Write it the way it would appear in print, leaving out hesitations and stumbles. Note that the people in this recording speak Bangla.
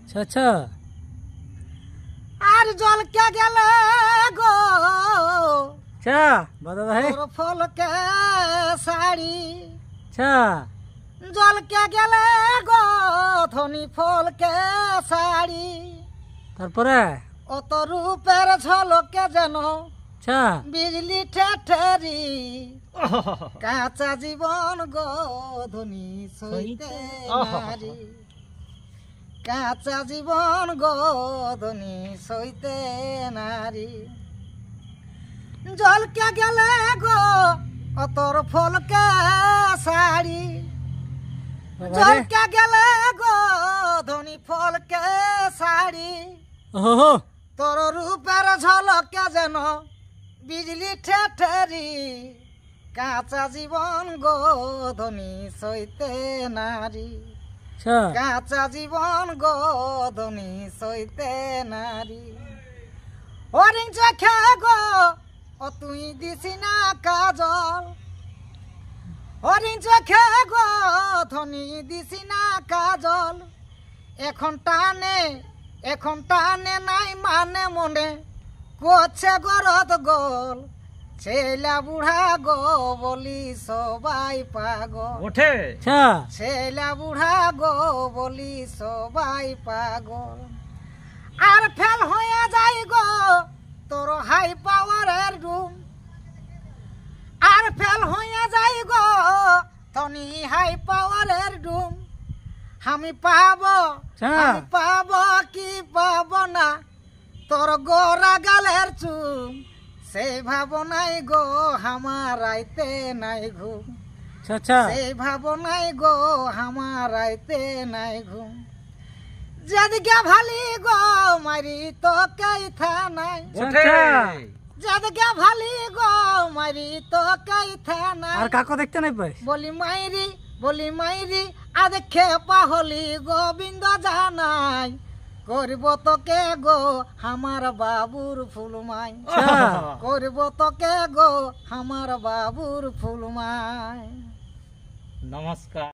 আচ্ছা আচ্ছা। আর জল কে গেলে গো আচ্ছা বাদা ভাই। তোর ফলকে শাড়ি আচ্ছা জল কে গেলে গো ধনী ফলকে শাড়ি তারপরে অত রূপের ঝলকে যেন আচ্ছা বিজলি ঠেঠেরি কাঁচা জীবন গো ধনী সইতে নারী কাঁচা জীবন গো ধনী সইতে নারী জলকে গেলে গো অতর ফলকে শাড়ি জলকে গেলে গো ধনী ফলকে শাড়ি ওহো তোর রূপের ঝলকে যেন বিজলি ঠেঠেরি কাঁচা জীবন গো ধনী সইতে নারী আচ্ছা কাঁচা জীবন গো ধনী সইতে নারী হরিণ চোখে গো ও তুই দিছি না কাজল হরিণ চোখে গো ধনী দিছি না কাজল এখন টানে নাই মানে মনে করছে গরদ গোল ছেলা বুড়া গো বলি সবাই পাগল ওঠে। আচ্ছা ছেলা বুড়া গো বলি সবাই পাগল আর ফেল হয়ে যাই গো তোর হাই পাওয়ারের রুম আর ফেল হয়ে যাই গো তনি হাই পাওয়ারের রুম আমি পাবো কি পাবো না তোর গোরা গালের চুম সেই ভাবনাই গো আমার আইতে নাই ঘুম আচ্ছা আচ্ছা সেই ভাবনাই গো আমার আইতে নাই ঘুম যেদিকে ভালি গো মারি তো কেথা নাই যেদিকে ভালি গো মারি তো কেথা নাই আর কাকো দেখতে নাই পাই বলি মাইরি আদেখে পাহলি গোবিন্দ জানাই করব তোকে গো আমার বাবুর ফুলমাই করব তোকে গো আমার বাবুর ফুলমাই। নমস্কার।